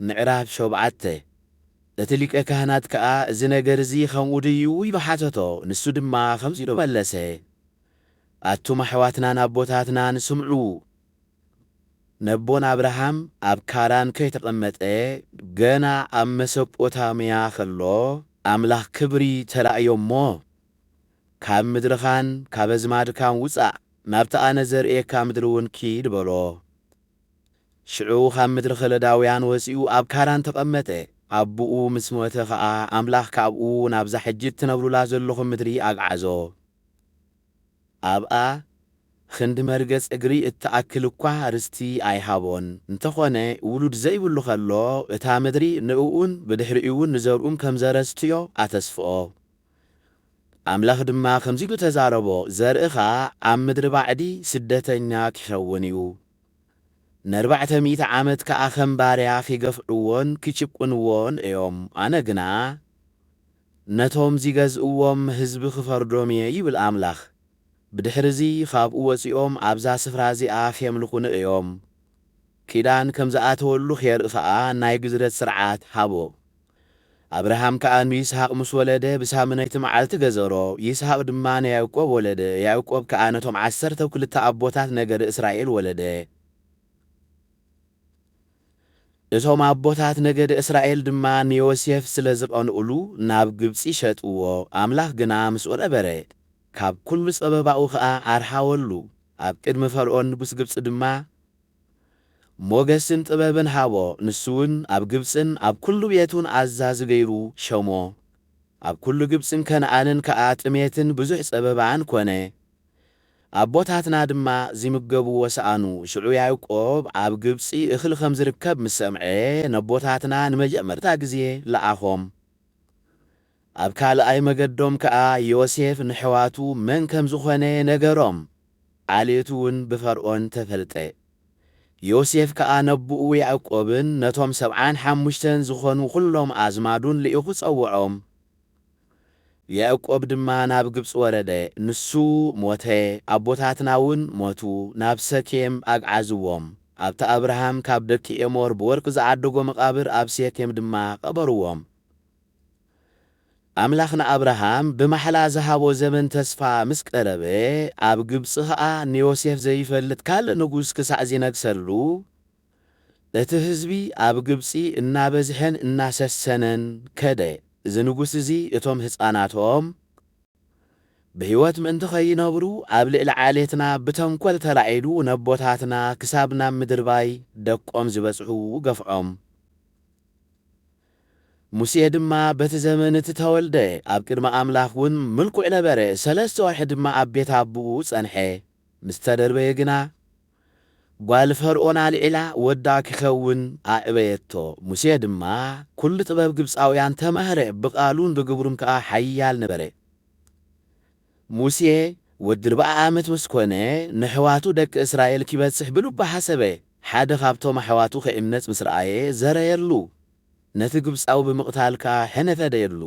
ምዕራፍ 7 እቲ ሊቀ ካህናት ከዓ እዚ ነገር እዚ ከምኡ ድዩ ይበሓተቶ ንሱ ድማ ከምዚ ኢሉ መለሰ ኣቱም ኣሕዋትናን ኣቦታትናን ስምዑ ነቦን አብርሃም ኣብ ካራን ከይተቐመጠ ገና ኣብ መሶጶታምያ ከሎ ኣምላኽ ክብሪ ተራእዮሞ ካብ ምድርኻን ካብ ኣዝማድካን ውፃእ ናብቲ ኣነ ዘርእየካ ምድሪ እውን ኪድ በሎ ሽዑ ካብ ምድሪ ከለዳውያን ወፂኡ ኣብ ካራን ተቐመጠ ኣቦኡ ምስ ሞተ ከዓ ኣምላኽ ካብኡ ናብዛ ሕጂ ትነብሩላ ዘለኹም ምድሪ ኣግዓዞ ኣብኣ ክንዲ መርገጽ እግሪ እተኣክል እኳ ርስቲ ኣይሃቦን እንተኾነ ውሉድ ዘይብሉ ከሎ እታ ምድሪ ንኡን ብድሕሪኡን ንዘርኡም ከም ዘረስትዮ ኣተስፍኦ ኣምላኽ ድማ ከምዚ ኢሉ ተዛረቦ ዘርእኻ ኣብ ምድሪ ባዕዲ ስደተኛ ክኸውን እዩ ን400 ዓመት ከዓ ከም ባርያ ክገፍዕዎን ክጭቁንዎን እዮም ኣነ ግና ነቶም ዝገዝእዎም ህዝቢ ክፈርዶም እየ ይብል ኣምላኽ ብድሕሪዚ ካብኡ ወፂኦም ኣብዛ ስፍራ እዚኣ ከየምልኹኒ እዮም ኪዳን ከም ዝኣተወሉ ኸየርኢ ከዓ ናይ ግዝረት ስርዓት ሃቦ አብርሃም ከዓ ንይስሐቅ ምስ ወለደ ብሳምነይቲ መዓልቲ ገዘሮ ይስሐቅ ድማ ንያዕቆብ ወለደ ያዕቆብ ከዓ ነቶም 12 ኣቦታት ነገደ እስራኤል ወለደ እቶም ኣቦታት ነገደ እስራኤል ድማ ንዮሴፍ ስለ ዝቐንኡሉ ናብ ግብፂ ሸጥዎ ኣምላኽ ግና ምስኡ ነበረ ካብ ኩሉ ፀበባኡ ከዓ ኣርሓወሉ ኣብ ቅድሚ ፈርዖን ንጉስ ግብፂ ድማ ሞገስን ጥበብን ሃቦ ንሱውን ኣብ ግብፅን ኣብ ኩሉ ቤቱን ኣዛዚ ገይሩ ሸሞ ኣብ ኩሉ ግብፅን ከነዓንን ከዓ ጥሜትን ብዙሕ ፀበባን ኮነ ኣቦታትና ድማ ዝምገብዎ ሰኣኑ ሽዑ ያዕቆብ ኣብ ግብፂ እኽሊ ከም ዝርከብ ምስ ሰምዐ ነቦታትና ንመጀመርታ ግዜ ለኣኾም ኣብ ካልኣይ መገዶም ከዓ ዮሴፍ ንሕዋቱ መን ከም ዝኾነ ነገሮም ዓሌቱ እውን ብፈርዖን ተፈልጠ ዮሴፍ ከዓ ነብኡ ያዕቆብን ነቶም 75 ዝኾኑ ኩሎም ኣዝማዱን ልኢኹ ጸውዖም ያዕቆብ ድማ ናብ ግብፂ ወረደ ንሱ ሞተ ኣቦታትና እውን ሞቱ ናብ ሰኬም ኣግዓዝዎም ኣብቲ አብርሃም ካብ ደቂ ኤሞር ብወርቂ ዝዓደጎ መቃብር ኣብ ሴኬም ድማ ቀበርዎም ኣምላኽ ንአብርሃም ብማሕላ ዝሃቦ ዘመን ተስፋ ምስ ቀረበ ኣብ ግብፂ ከዓ ንዮሴፍ ዘይፈልጥ ካልእ ንጉስ ክሳዕ ዝነግሰሉ እቲ ህዝቢ ኣብ ግብፂ እናበዝሐን እናሰሰነን ከደ እዚ ንጉስ እዚ እቶም ህፃናቶም ብህይወት ምእንቲ ኸይነብሩ ኣብ ልዕሊ ዓሌትና ብተንኰል ተላዒሉ ነቦታትና ክሳብ ናብ ምድር ባይ ደቆም ዝበጽሑ ገፍዖም ሙሴ ድማ በቲ ዘመን እቲ ተወልደ ኣብ ቅድሚ ኣምላኽ እውን ምልኩዕ ነበረ 3 ወርሒ ድማ ኣብ ቤት ኣቦኡ ጸንሐ ምስ ተደርበየ ግና ጓል ፈርዖን ኣልዒላ ወዳ ክኸውን ኣዕበየቶ ሙሴ ድማ ኩሉ ጥበብ ግብፃውያን ተማህረ ብቃሉን ብግብሩም ከዓ ሓያል ነበረ ሙሴ ወዲ 40 ዓመት ምስ ኮነ ንሕዋቱ ደቂ እስራኤል ክበጽሕ ብልቡ ሓሰበ ሓደ ካብቶም ኣሕዋቱ ከእምነጽ ምስ ረኣየ ዘረየሉ ነቲ ግብፃዊ ብምቕታል ከዓ ሕነፈ ደየሉ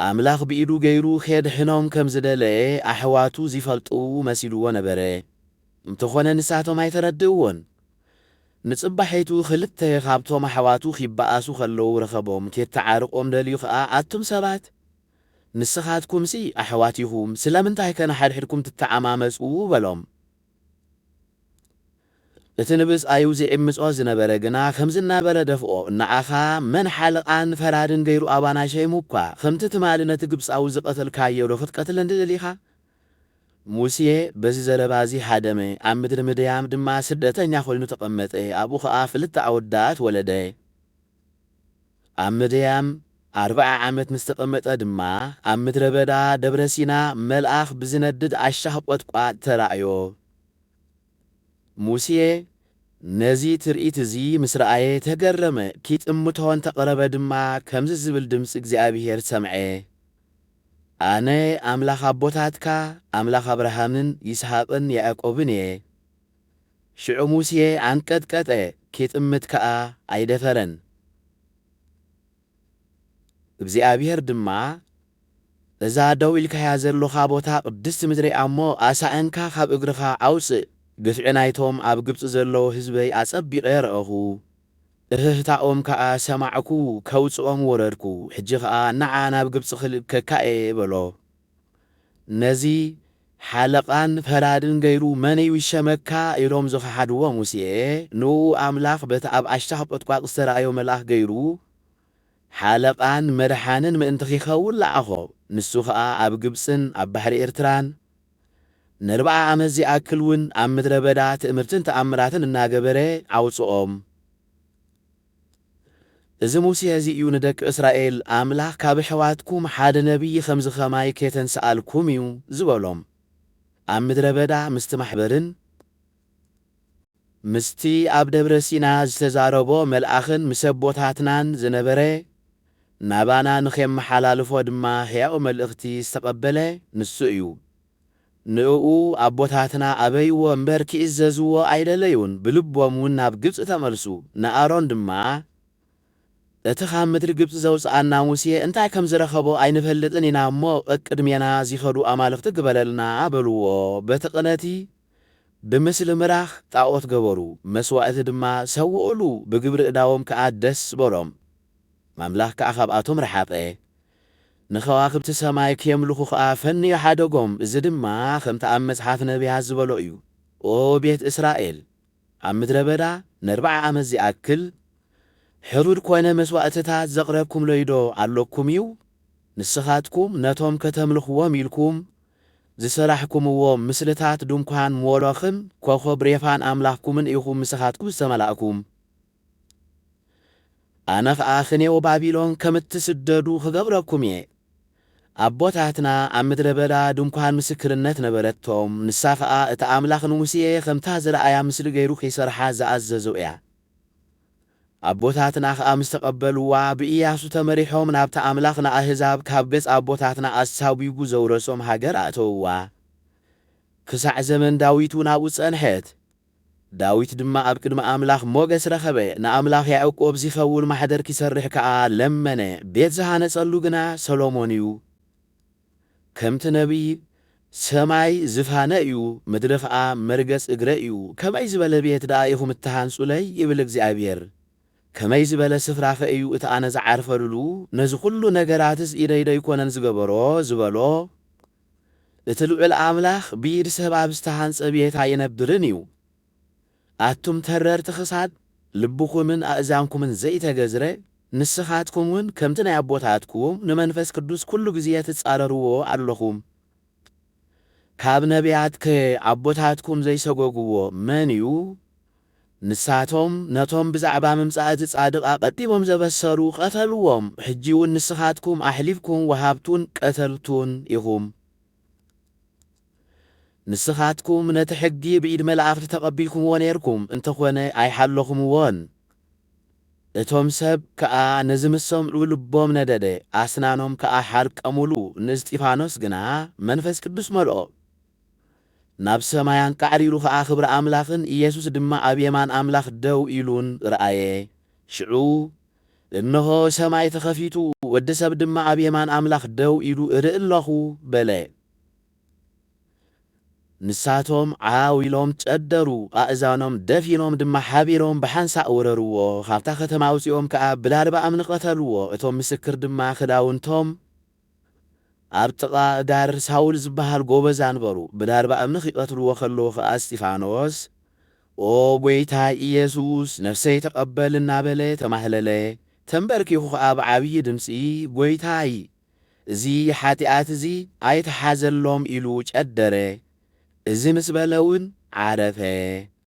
ኣምላኽ ብኢዱ ገይሩ ኸድሕኖም ከም ዝደለየ ኣሕዋቱ ዝፈልጡ መሲልዎ ነበረ እንተኾነ ንሳቶም ኣይተረድእዎን ንጽባሒቱ ክልተ ካብቶም ኣሕዋቱ ኺበኣሱ ከለዉ ረኸቦም ከየተዓርቆም ደልዩ ከዓ ኣቱም ሰባት ንስኻትኩምሲ ኣሕዋቲኹም ስለምንታይ ከነ ሓድሕድኩም ትተዓማመፁ በሎም እቲ ንብስ ኣዩ ዝዕምጾ ዝነበረ ግና ከምዚ እናበለ ደፍኦ ንዓኻ መን ሓልቓን ፈራድን ገይሩ ኣባና ሸይሙ እኳ ከምቲ ትማሊ ነቲ ግብፃዊ ዝቐተልካዮ ዶ ክትቀትል እንድልኢኻ ሙሴ በዚ ዘለባ እዚ ሓደመ ኣብ ምድሪ ምድያም ድማ ስደተኛ ኮይኑ ተቐመጠ ኣብኡ ከዓ 2 ኣወዳት ወለደ ኣብ ምድያም 40 ዓመት ምስ ተቐመጠ ድማ ኣብ ምድረ በዳ ደብረ ሲና መልኣኽ ብዝነድድ ኣሻኽ ቈጥቋጥ ተራእዮ ሙሴ ነዚ ትርኢት እዚ ምስ ረኣየ ተገረመ ኪጥምቶን ተቐረበ ድማ ከምዚ ዝብል ድምፂ እግዚኣብሔር ሰምዐ ኣነ ኣምላኽ ኣቦታትካ ኣምላኽ አብርሃምን ይስሐቅን ያዕቆብን እየ ሽዑ ሙሴ አንቀጥቀጠ ኪጥምት ከዓ ኣይደፈረን እግዚአብሔር ድማ እዛ ደው ኢልካያ ዘለኻ ቦታ ቅድስቲ ምድሪ እሞ ኣሳእንካ ካብ እግርኻ ኣውፅእ ግፍዒ ናይቶም ኣብ ግብፂ ዘለዉ ህዝበይ ኣጸቢቐ ረአኹ እህታኦም ከዓ ሰማዕኩ ከውፅኦም ወረድኩ ሕጂ ከዓ ንዓ ናብ ግብፂ ክልከካየ በሎ ነዚ ሓለቓን ፈራድን ገይሩ መነይ ይሸመካ ኢሎም ዝኸሓድዎ ሙሴ ንኡ ኣምላኽ በቲ ኣብ ኣሽታኽ ቈጥቋጥ ዝተረኣዮ መልኣኽ ገይሩ ሓለቓን መድሓንን ምእንቲ ኺኸውን ለኣኾ ንሱ ከዓ ኣብ ግብፅን ኣብ ባሕሪ ኤርትራን ን40 ዓመት ዝኣክል እውን ኣብ ምድረ በዳ ትእምርትን ተኣምራትን እናገበረ ኣውፅኦም እዚ ሙሴ እዚ እዩ ንደቂ እስራኤል ኣምላኽ ካብ ኣሕዋትኩም ሓደ ነቢይ ከምዚ ኸማይ ከየተንሰኣልኩም እዩ ዝበሎም ኣብ ምድረ በዳ ምስቲ ማሕበርን ምስቲ ኣብ ደብረ ሲና ዝተዛረቦ መልኣኽን ምስ ኣቦታትናን ዝነበረ ናባና ንኸመሓላልፎ ድማ ሕያው መልእኽቲ ዝተቐበለ ንሱ እዩ ንኡ ኣቦታትና ኣበይዎ እምበር ክእዘዝዎ ኣይደለዩን ብልቦም እውን ናብ ግብፂ ተመልሱ ንኣሮን ድማ እቲ ካብ ምድሪ ግብፂ ዘውፅኣና ሙሴ እንታይ ከም ዝረኸቦ ኣይንፈልጥን ኢና እሞ ቅድሜና ዚኸዱ ኣማልኽቲ ግበለልና በልዎ በቲ ቅነቲ ብምስሊ ምራኽ ጣዖት ገበሩ መስዋእቲ ድማ ሰውኡሉ ብግብሪ እዳዎም ከዓ ደስ በሎም ማምላኽ ከዓ ካብኣቶም ረሓቐ ንኸዋክብቲ ሰማይ ክየምልኹ ከዓ ፈንዮ ሓደጎም እዚ ድማ ከምቲ ኣብ መጽሓፍ ነቢያት ዝበሎ እዩ ኦ ቤት እስራኤል ኣብ ምድረ በዳ ን40 ዓመት ዝኣክል ሕሩድ ኮይነ መስዋእትታት ዘቕረብኩም ለይዶ ኣለኩም እዩ ንስኻትኩም ነቶም ከተምልኽዎም ኢልኩም ዝሰራሕኩምዎም ምስልታት ድንኳን ሞሎኽን ኮኸብ ሬፋን ኣምላኽኩምን ኢኹም ምስኻትኩም ዝተመላእኩም ኣነ ከዓ ኽኔዎ ባቢሎን ከም እትስደዱ ክገብረኩም እየ ኣቦታትና ኣብ ምድረ በዳ ድንኳን ምስክርነት ነበረቶም ንሳ ከዓ እቲ ኣምላኽ ንሙሴ ከምታ ዝረኣያ ምስሊ ገይሩ ከይሰርሓ ዝኣዘዞ እያ ኣቦታትና ከዓ ምስ ተቐበልዋ ብኢያሱ ተመሪሖም ናብቲ ኣምላኽ ንኣሕዛብ ካብ ገጽ ኣቦታትና ኣሳዊጉ ዘውረሶም ሃገር ኣእተውዋ ክሳዕ ዘመን ዳዊት እውን ኣብኡ ጸንሐት ዳዊት ድማ ኣብ ቅድሚ ኣምላኽ ሞገስ ረኸበ ንኣምላኽ ያዕቆብ ዚኸውን ማሕደር ክሰርሕ ከዓ ለመነ ቤት ዝሃነጸሉ ግና ሰሎሞን እዩ ከምቲ ነቢይ ሰማይ ዝፋነ እዩ ምድሪ ከዓ መርገጽ እግረ እዩ ከመይ ዝበለ ቤት ደኣ ኢኹም እትሃንጹለይ ይብል እግዚኣብሔር ከመይ ዝበለ ስፍራ ኸ እዩ እቲ ኣነ ዝዓርፈልሉ ነዚ ኩሉ ነገራትስ ኢደይደ ይኮነን ዝገበሮ ዝበሎ እቲ ልዑል ኣምላኽ ብኢድ ሰብ ኣብ ዝተሃንጸ ቤት ኣይነብርን እዩ ኣቱም ተረርቲ ክሳድ ልብኹምን ኣእዛንኩምን ዘይተገዝረ ንስኻትኩም እውን ከምቲ ናይ ኣቦታትኩም ንመንፈስ ቅዱስ ኩሉ ግዜ ትጻረርዎ ኣለኹም ካብ ነቢያት ኣቦታትኩም ዘይሰጎግዎ መን እዩ ንሳቶም ነቶም ብዛዕባ ምምጻእ እቲ ጻድቕ ኣቐዲሞም ዘበሰሩ ቀተልዎም ሕጂ እውን ንስኻትኩም ኣሕሊፍኩም ወሃብቱን ቀተልቱን ኢኹም ንስኻትኩም ነቲ ሕጊ ብኢድ መላእኽቲ ተቐቢልኩምዎ ነርኩም እንተኾነ ኣይሓለኹምዎን እቶም ሰብ ከዓ ነዚ ምሰምዑ ልቦም ነደደ ኣስናኖም ከዓ ሓርቀሙሉ ንእስጢፋኖስ ግና መንፈስ ቅዱስ መልኦ ናብ ሰማያን ቃዕሪሉ ከዓ ክብሪ ኣምላኽን ኢየሱስ ድማ ኣብ የማን ኣምላኽ ደው ኢሉን ረአየ ሽዑ እነሆ ሰማይ ተኸፊቱ ወዲ ሰብ ድማ ኣብ የማን ኣምላኽ ደው ኢሉ ርኢ ኣለኹ በለ ንሳቶም ዓው ኢሎም ጨደሩ ኣእዛኖም ደፊኖም ድማ ሓቢሮም ብሓንሳእ ወረርዎ ካብታ ከተማ ኣውፂኦም ከዓ ብላልባ እምኒ ቀተልዎ እቶም ምስክር ድማ ክዳውንቶም ኣብ ጥቓ ዳር ሳውል ዝበሃል ጎበዝ አንበሩ ብላልባ እምኒ ኺቐትልዎ ከለዉ ከዓ እስጢፋኖስ ኦ ጐይታ ኢየሱስ ነፍሰይ ተቐበል እናበለ ተማህለለ ተንበርኪኹ ከዓ ብዓብዪ ድምፂ ጐይታይ እዚ ሓጢኣት እዚ ኣይተሓዘሎም ኢሉ ጨደረ እዚ ምስ በለ እውን ዓረፈ